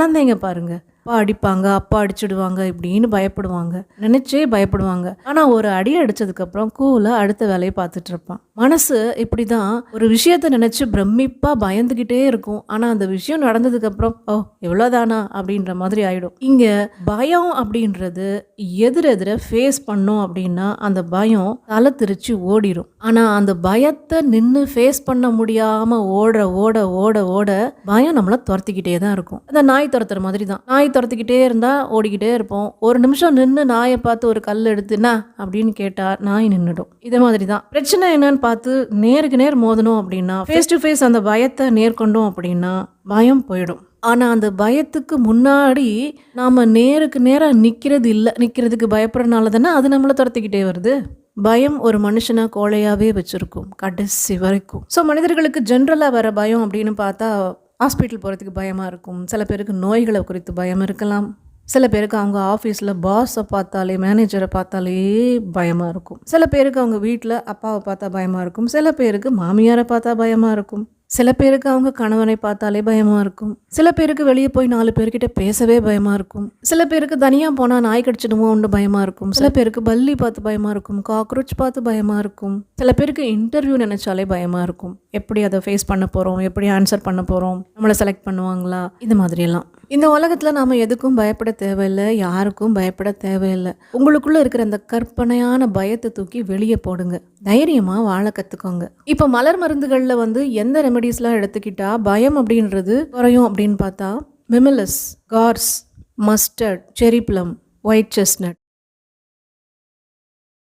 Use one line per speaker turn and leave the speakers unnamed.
குழந்தைங்க பாருங்க, அப்பா அடிப்பாங்க, அப்பா அடிச்சுடுவாங்க இப்படின்னு பயப்படுவாங்க. நினைச்சே பயப்படுவாங்க. ஆனா ஒரு அடி அடிச்சதுக்கப்புறம் கூலா அடுத்த வேலையை பார்த்துட்டு இருப்பான். மனசு இப்படிதான் ஒரு விஷயத்த நினைச்சு பிரமிப்பா பயந்துகிட்டே இருக்கும். ஆனா அந்த விஷயம் நடந்ததுக்கப்புறம் ஓ எவ்வளோதானா அப்படின்ற மாதிரி ஆயிடும். இங்க பயம் அப்படின்றது எதிரெதிர ஃபேஸ் பண்ணோம் அப்படின்னா அந்த பயம் தலை திருச்சி ஓடிடும். ஆனா அந்த பயத்தை நின்று ஃபேஸ் பண்ண முடியாம ஓட ஓட ஓட ஓட பயம் நம்மளை துரத்திக்கிட்டே தான் இருக்கும். அந்த நாய் துரத்துற மாதிரி தான். நாய் துரத்திக்கிட்டே இருந்தா ஓடிக்கிட்டே இருப்போம். ஒரு நிமிஷம் நின்று நாயை பார்த்து ஒரு கல் எடுத்துனா அப்படின்னு கேட்டா நாய் நின்றுடும். இதே மாதிரி தான் பிரச்சனை என்னன்னு பார்த்து நேருக்கு நேர் மோதணும் அப்படின்னா, ஃபேஸ் டு ஃபேஸ் அந்த பயத்தை நேர்கொண்டோம் அப்படின்னா பயம் போயிடும். ஆனா அந்த பயத்துக்கு முன்னாடி நாம நேருக்கு நேரா நிக்கிறதுக்கு பயப்படுறதுனால தானே அது நம்மளை துரத்திக்கிட்டே வருது. பயம் ஒரு மனுஷனை கோழையாவே வச்சிருக்கும் கடைசி வரைக்கும். ஸோ மனிதர்களுக்கு ஜென்ரலாக வர பயம் அப்படின்னு பார்த்தா, ஹாஸ்பிட்டல் போகிறதுக்கு பயமாக இருக்கும். சில பேருக்கு நோய்களை குறித்து பயம் இருக்கலாம். சில பேருக்கு அவங்க ஆஃபீஸில் பாஸை பார்த்தாலே, மேனேஜரை பார்த்தாலே பயமாக இருக்கும். சில பேருக்கு அவங்க வீட்டில் அப்பாவை பார்த்தா பயமாக இருக்கும். சில பேருக்கு மாமியாரை பார்த்தா பயமாக இருக்கும். சில பேருக்கு அவங்க கணவனை பார்த்தாலே பயமாக இருக்கும். சில பேருக்கு வெளியே போய் 4 பேர்கிட்ட பேசவே பயமாக இருக்கும். சில பேருக்கு தனியாக போனால் நாய் கடிச்சிடுமோன்னு பயமாக இருக்கும். சில பேருக்கு பல்லி பார்த்து பயமாக இருக்கும். காக்ரோச் பார்த்து பயமாக இருக்கும். சில பேருக்கு இன்டர்வியூ நினைச்சாலே பயமாக இருக்கும். எப்படி அதை ஃபேஸ் பண்ண போகிறோம், எப்படி ஆன்சர் பண்ண போகிறோம், நம்மளை செலக்ட் பண்ணுவாங்களா, இந்த மாதிரியெல்லாம். இந்த உலகத்தில் நாம் எதுக்கும் பயப்பட தேவையில்லை, யாருக்கும் பயப்பட தேவையில்லை. உங்களுக்குள்ளே இருக்கிற அந்த கற்பனையான பயத்தை தூக்கி வெளியே போடுங்க. தைரியமாக வாழ கற்றுக்கோங்க. இப்போ மலர் மருந்துகளில் எந்த ரெமெடிஸ்லாம் எடுத்துக்கிட்டா பயம் அப்படின்றது குறையும் அப்படின்னு பார்த்தா, மிமிலஸ், கார்ஸ், மஸ்டர்ட், செரி பிளம், ஒயிட் செஸ்னட்,